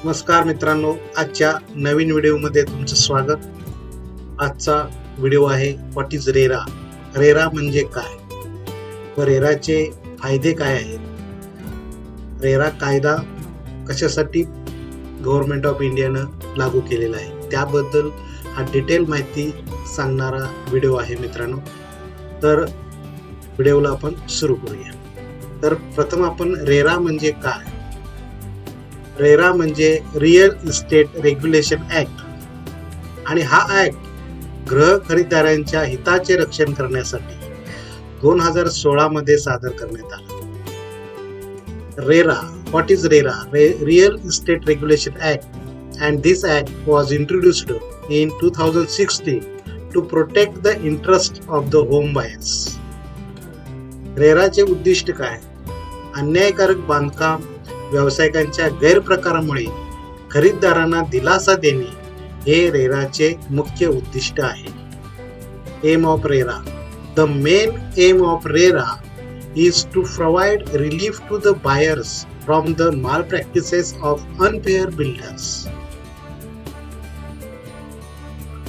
नमस्कार मित्रांनो, आजच्या नवीन व्हिडिओमध्ये तुमचं स्वागत. आजचा व्हिडिओ आहे व्हॉट इज रेरा. रेरा म्हणजे काय व रेराचे फायदे काय आहेत, रेरा कायदा कशासाठी गव्हर्नमेंट ऑफ इंडियानं लागू केलेला आहे त्याबद्दल हा डिटेल माहिती सांगणारा व्हिडिओ आहे मित्रांनो. तर व्हिडिओला आपण सुरू करूया. तर प्रथम आपण रेरा म्हणजे काय. रेरा म्हणजे रिअल इस्टेट रेग्युलेशन ऍक्ट आणि हा ऍक्ट गृह खरेदीदारांच्या हिताचे रक्षण करण्यासाठी 2016 मध्ये सादर करण्यात आला. RERA, what is RERA? Real estate regulation act and this act was introduced in 2016 to protect the interest of the home buyers. रेराचे उद्दिष्ट काय? अन्यायकारक बांधकाम व्यावसायिकांच्या गैरप्रकारामुळे खरीददारांना दिलासा देणे हे रेराचे मुख्य उद्दिष्ट आहे. Aim of RERA. The main aim of RERA is to provide relief to the buyers from the malpractices of unfair builders.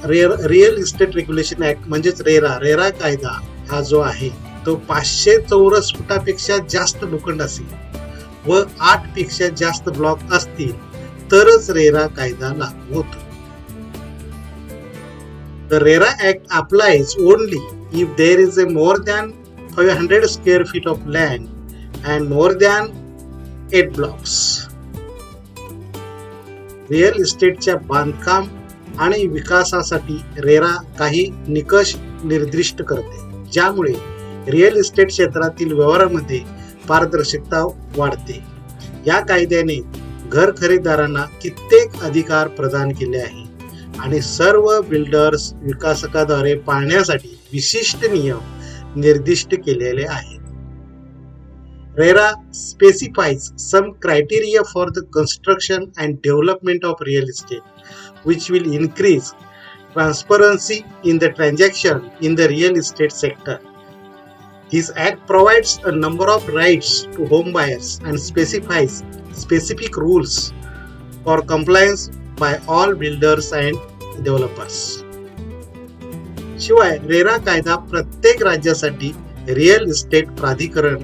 Real estate regulation act म्हणजेच रेरा कायदा हा जो आहे तो 500 चौरस फुटापेक्षा जास्त लोखंड असेल व 8 पेक्षा जास्त ब्लॉक असतील तरच रेरा कायदा लागू होतो. The RERA Act applies only if there is a more than 500 square feet of land and more than 8 blocks. Real इस्टेटच्या बांधकाम आणि विकासासाठी रेरा काही निकष निर्दिष्ट करते, ज्यामुळे रिअल इस्टेट क्षेत्रातील व्यवहारामध्ये पारदर्शकता वाढते. या कायद्याने घर खरेदीदारांना कित्येक अधिकार प्रदान केले आहे आणि सर्व बिल्डर्स विकासकाद्वारे पाळण्यासाठी विशिष्ट नियम निर्दिष्ट केलेले आहेत. RERA specifies some criteria for the construction and development of real estate, which will increase transparency in the transaction in the real estate sector. This act provides a number of rights to home buyers and specifies specific rules for compliance by all builders and developers. शिवाय RERA कायदा प्रत्येक राज्यासाठी real estate प्राधिकरण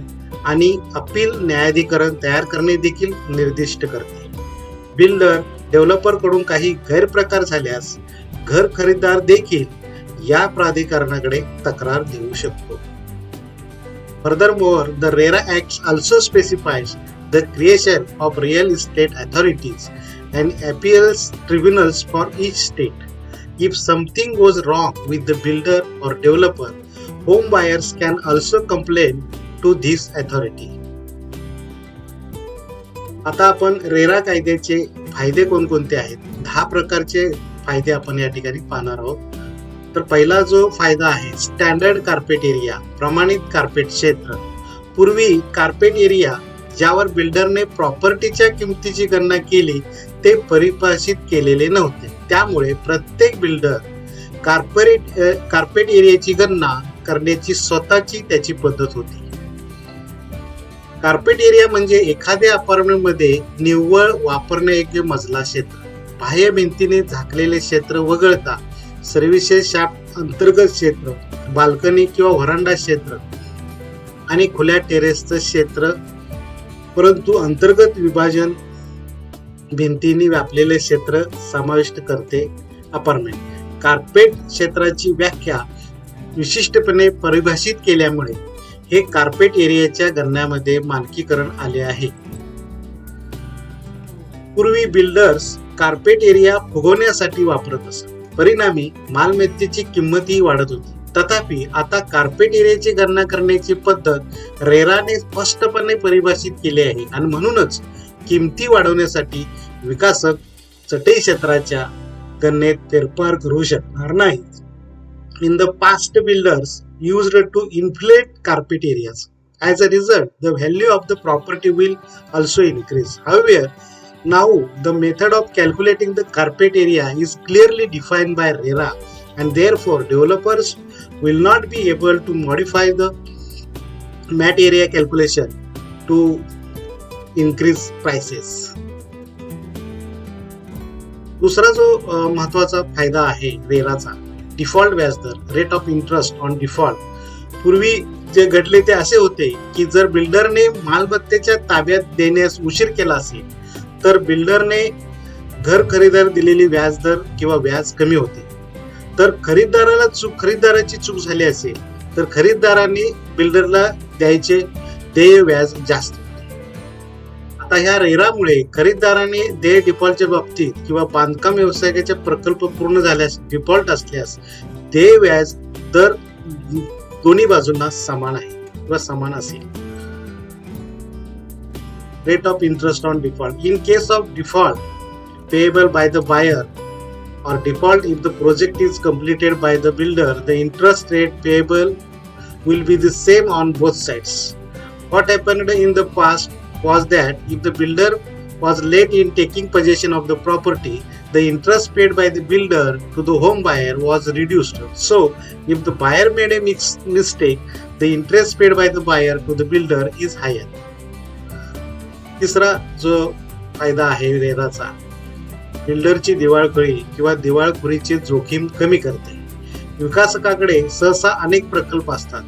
आणि appeal न्यायाधिकरण तयार करणे देखील निर्दिष्ट करते. बिल्डर डेव्हलपर कडून काही गैरप्रकार झाल्यास घर खरेदीदार देखील या प्राधिकरणाकडे तक्रार देऊ शकतो. Furthermore, the RERA Act also specifies the creation of real estate authorities and appeals tribunals for each state. If something goes wrong with the builder or developer, home buyers can also complain to this authority. आता आपण RERA कायद्याचे फायदे कोणकोणते आहेत, 10 प्रकारचे फायदे आपण या ठिकाणी पाहणार आहोत. तर पहिला जो फायदा आहे स्टँडर्ड कार्पेट एरिया, प्रमाणित कार्पेट क्षेत्र. पूर्वी कार्पेट एरिया ज्यावर बिल्डरने प्रॉपर्टीच्या किमतीची गणना केली ते परिभाषित केलेले नव्हते, त्यामुळे प्रत्येक बिल्डर कार्पेट एरियाची गणना करण्याची स्वतःची त्याची पद्धत होती. कार्पेट एरिया म्हणजे एखाद्या अपार्टमेंटमध्ये निव्वळ वापरण्यायोग्य मजला क्षेत्र, बाह्य भिंतीने झाकलेले क्षेत्र वगळता सर्व्हिसेस शाफ्ट अंतर्गत क्षेत्र, बाल्कनी किंवा व्हरांडा क्षेत्र आणि खुल्या टेरेसचं क्षेत्र, परंतु अंतर्गत विभाजन भिंतींनी व्यापलेले क्षेत्र समाविष्ट करते अपार्टमेंट. कार्पेट क्षेत्राची व्याख्या विशिष्टपणे परिभाषित केल्यामुळे हे कार्पेट एरियाच्या गणनेमध्ये मानकीकरण आले आहे. पूर्वी बिल्डर्स कार्पेट एरिया फुगवण्यासाठी वापरत असत, परिणामी मालमत्तेची किंमतही वाढत होती. तथापि आता कार्पेट एरियाची गणना करण्याची पद्धत रेराने स्पष्टपणे परिभाषित केली आहे आणि म्हणूनच किमती वाढवण्यासाठी विकासक चटई क्षेत्राच्या गणनेत फेरफार करू शकणार नाहीत. In the past, builders used to inflate carpet areas. As a result, the value of the property will also increase. However, now the method of calculating the carpet area is clearly defined by RERA, and therefore developers will not be able to modify the mat area calculation to increase prices. दुसरा जो महत्वाचा फायदा आहे रेराचा, default व्याजदर, rate of interest on default. पूर्वी जे घडले ते असे होते की जर बिल्डरने मालमत्तेच्या ताब्यात देण्यास उशीर केला असेल तर बिल्डरने घर खरेदीदार दिलेली व्याजदर किंवा व्याज कमी होते. तर खरीददाराची चूक झाली असेल तर खरीददारांनी बिल्डरला द्यायचे देय व्याज जास्त. आता ह्या रेरामुळे खरीददाराने देय डिफॉल्टच्या बाबतीत किंवा बांधकाम व्यावसायिकाचे प्रकल्प पूर्ण झाल्यास डिफॉल्ट असल्यास देय व्याज दर दोन्ही बाजूंना समान आहे किंवा समान असेल. Rate of interest on default. In case of default payable by the buyer or default if the project is completed by the builder, the interest rate payable will be the same on both sides. What happened in the past was that if the builder was late in taking possession of the property, the interest paid by the builder to the home buyer was reduced. So, if the buyer made a mistake, the interest paid by the buyer to the builder is higher. तिसरा जो फायदा आहे रेराचा, बिल्डरची दिवाळखोरी किंवा दिवाळखोरीची जोखीम कमी करते. विकासकाकडे सहसा अनेक प्रकल्प असतात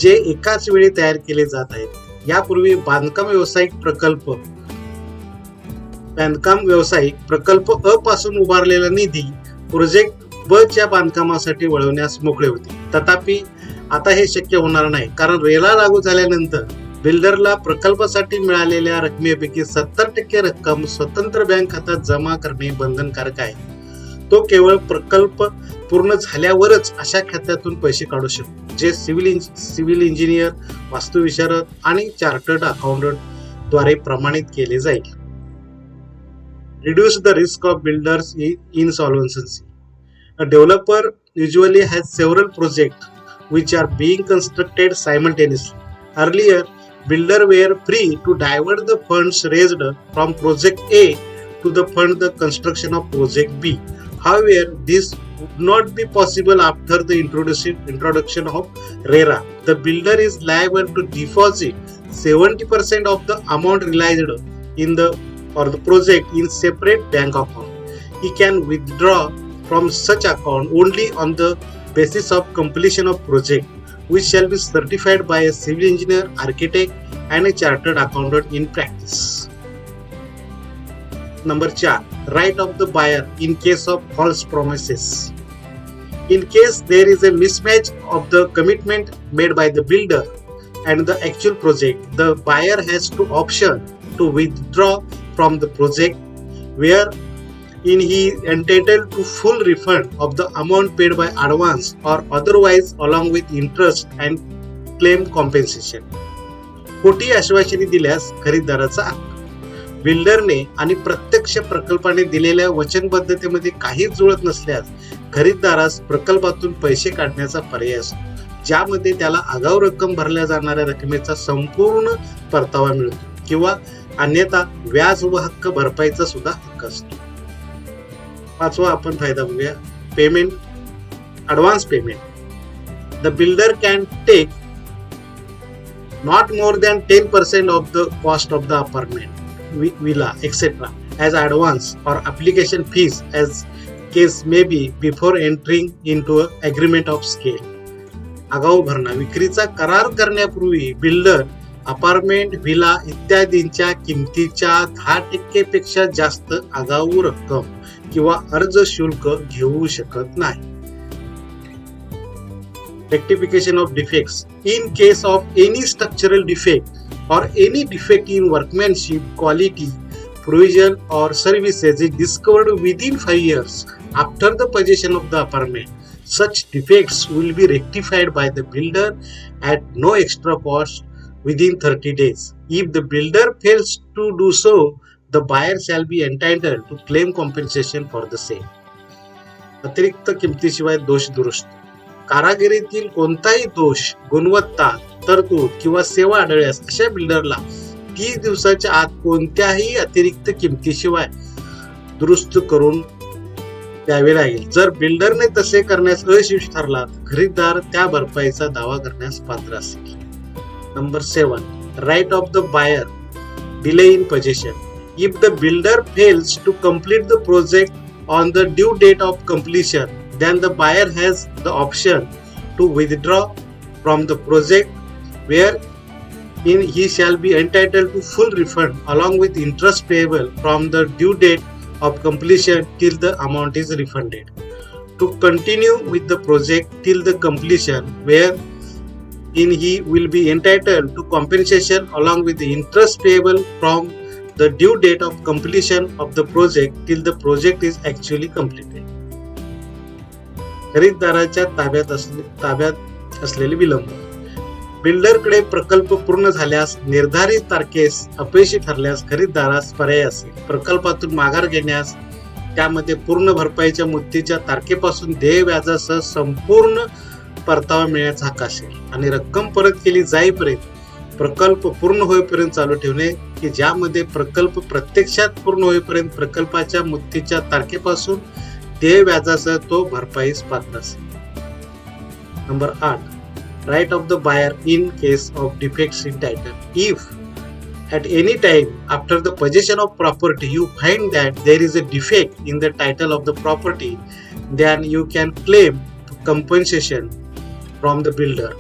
जे एकाच वेळी तयार केले जात आहेत. यापूर्वी बांधकाम व्यावसायिक प्रकल्प अ पासून उभारलेला निधी प्रोजेक्ट ब च्या बांधकामासाठी वळवण्यास मोकळे होते. तथापि आता हे शक्य होणार नाही, कारण रेरा लागू झाल्यानंतर बिल्डरला प्रकल्पासाठी मिळालेल्या रकमेपैकी 70% रक्कम स्वतंत्र बँक खात्यात जमा करणे बंधनकारक आहे. तो केवळ प्रकल्प पूर्ण झाल्यावरच अशा खात्यातून पैसे काढू शकतो, जे सिव्हिल इंजिनियर, वास्तुविशारद आणि चार्टर्ड अकाउंटंट द्वारे प्रमाणित केले जाईल. Reduce the risk of builders insolvency. A developer usually has several projects which are being constructed simultaneously. Earlier, builders were free to divert the funds raised from project A to fund the construction of project B. However, this would not be possible after the introduction of RERA. The builder is liable to deposit 70% of the amount realized in the project in separate bank account. He can withdraw from such account only on the basis of completion of project, which shall be certified by a civil engineer, architect and a chartered accountant in practice. Number 4. Right of the buyer in case of false promises. In case there is a mismatch of the commitment made by the builder and the actual project, the buyer has the option to withdraw from the project, wherein he is entitled to full refund of the amount paid by advance or otherwise along with interest and claim compensation. खोटी आश्वासने दिल्यास खरीददाराचा हक्क. बिल्डरने आणि प्रत्यक्ष प्रकल्पाने दिलेल्या वचनबद्धतेमध्ये काहीच जुळत नसल्यास खरीददारास प्रकल्पातून पैसे काढण्याचा पर्याय असतो, ज्यामध्ये त्याला आगाऊ रक्कम भरल्या जाणाऱ्या रकमेचा संपूर्ण परतावा मिळतो किंवा अन्यथा व्याज व हक्क भरपाईचा सुद्धा हक्क असतो. पाचवा आपण फायदा बघूया, payment, advance payment. The builder can take not more than 10% of the cost of the apartment, villa, etc. as advance or application fees as case may be before entering into an agreement of scale. आगाऊ भरणा. विक्रीचा करार करण्यापूर्वी builder apartment, villa इत्यादींच्या किमतीच्या 10% पेक्षा जास्त आगाऊ रक्कम किंवा अर्ज शुल्क घेऊ शकत नाही. Rectification of defects. In case of any structural defect or any defect in workmanship, quality, provision or services is discovered within 5 years after the possession of the apartment, such defects will be rectified by the builder at no extra cost within 30 days. If the builder fails to do so, the buyer shall be entitled to claim compensation for the same. अतिरिक्त किमतीशिवाय दोष दुरुस्त. कारागिरीतील कोणताही दोष, गुणवत्ता, तरतूद किंवा सेवा आढळल्यास अशा बिल्डरला 30 दिवसाच्या आत कोणत्याही अतिरिक्त किमतीशिवाय दुरुस्त करून द्यावे लागेल. जर बिल्डरने तसे करण्यास अयशस्वी ठरला तर खरीददार त्या भरपाईचा दावा करण्यास पात्र असेल. Number 7. Right of the buyer delay in possession. If the builder fails to complete the project on the due date of completion, then the buyer has the option to withdraw from the project, wherein he shall be entitled to full refund along with interest payable from the due date of completion till the amount is refunded. To continue with the project till the completion, wherein he will be entitled to compensation along with the interest payable from the due date of completion of the project till the project is actually completed. खरीददाराच्या ताब्यात असलेले विलंब. बिल्डरकडे प्रकल्प पूर्ण झाल्यास निर्धारित तारखेस अपयशी ठरल्यास खरीददारास पर्याय असेल. प्रकल्पातून माघार घेण्यास त्यामध्ये पूर्ण भरपाईच्या मुदतीच्या तारखेपासून देय व्याजासह संपूर्ण परतावा मिळण्याचा हक्क असेल आणि रक्कम परत केली जाईपर्यंत प्रकल्प पूर्ण होईपर्यंत चालू ठेवणे, की ज्यामध्ये प्रकल्प प्रत्यक्षात पूर्ण होईपर्यंत प्रकल्पाच्या मुदतीच्या तारखेपासून देय व्याजासह तो भरपाईस पात्र असेल. Number 8. Right of the buyer in case of defects in title. If at any time after the possession of property you find that there is a defect in the title of the property, then you can claim compensation from the builder.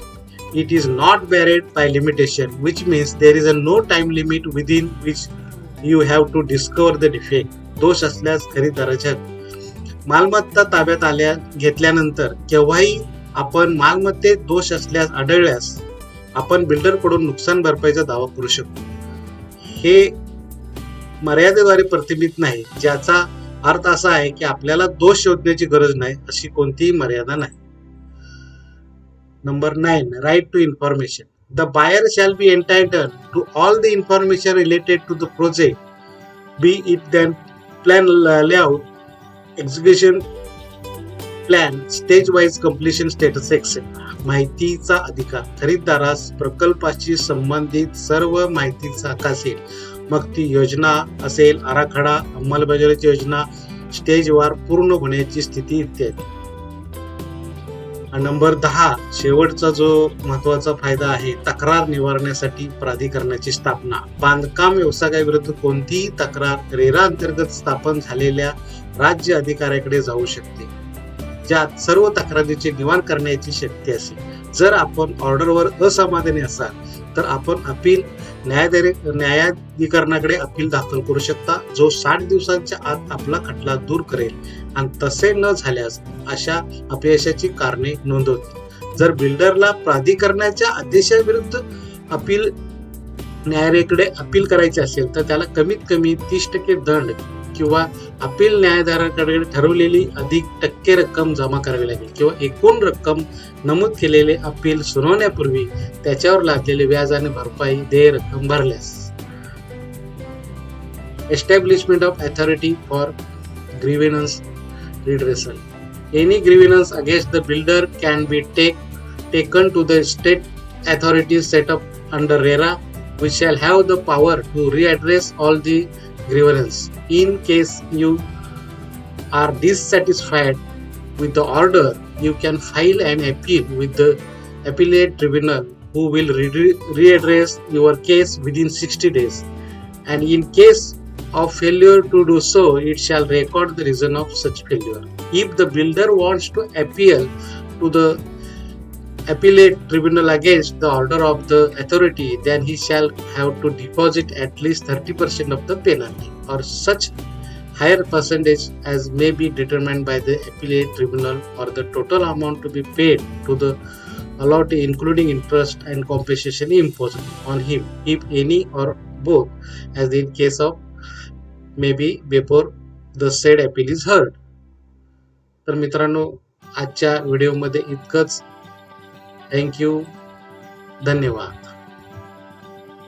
It is not varied by limitation, which means there is a no time limit within which you have to discover the defect. दोष असल्यास खरेदीदाराच्या मालमत्ता ताब्यात घेतल्यानंतर केव्हाही आपण मालमत्तेत दोष असल्यास आढळल्यास आपण बिल्डरकडून नुकसान भरपाईचा दावा करू शकतो. हे मर्यादेद्वारे प्रतिबिंबित नाही, ज्याचा अर्थ असा आहे की आपल्याला दोष शोधण्याची गरज नाही, अशी कोणतीही मर्यादा नाही. Number 9. Right to information. The buyer shall be entitled to all the information related to the project, be it then plan layout, execution plan, stage-wise completion status, etc. माहितीचा अधिकार. खरीददारास प्रकल्पाशी संबंधित सर्व माहितीचा हक्क असेल, मग ती योजना असेल, आराखडा, अंमलबजावणीची योजना, स्टेजवार पूर्ण होण्याची स्थिती इत्यादी. नंबर 10. शेवटचा जो महत्वाचा फायदा आहे, तक्रार निवारण्यासाठी प्राधिकरणाची स्थापना. बांधकाम व्यवसायाविरुद्ध कोणतीही तक्रार रेरा अंतर्गत स्थापन झालेल्या राज्य अधिकाऱ्याकडे जाऊ शकते, ज्यात सर्व तक्रारीचे निवारण करण्याची शक्ती असेल. जर आपण ऑर्डरवर असमाधानी असाल तर आपण अपील न्यायाधिकरणाकडे अपील दाखल करू शकता, जो 60 दिवसांच्या आत आपला खटला दूर करेल आणि तसे न झाल्यास अशा अपयशाची कारणे नोंदवतील. जर बिल्डरला प्राधिकरणाच्या आदेशाविरुद्ध अपील न्यायालयाकडे अपील करायचे असेल तर त्याला कमीत कमी 30% दंड किंवा अपील न्यायाधीशाकडे ठरवलेली अधिक टक्के रक्कम जमा करावी लागेल, किंवा एकूण रक्कम नमूद केलेले अपील सुनावण्यापूर्वी त्याच्यावर लागलेले व्याज आणि भरपाई देय रक्कम भरल्यास. Establishment of authority for grievance redressal. Any grievance against the builder can be taken to the state authorities set up under RERA, which shall have the power to readdress all the grievance. In case you are dissatisfied with the order, you can file an appeal with the appellate tribunal, who will readdress your case within 60 days. And in case of failure to do so, it shall record the reason of such failure. If the builder wants to appeal to the appellate tribunal against the order of the authority, then he shall have to deposit at least 30% of the penalty, or such higher percentage as may be determined by the appellate tribunal, or the total amount to be paid to the allotee, including interest and compensation imposed on him, if any or both, as in case of maybe before the said appeal is heard. तर मित्रांनो, आजच्या व्हिडिओमध्ये इतकंच. Thank you. धन्यवाद.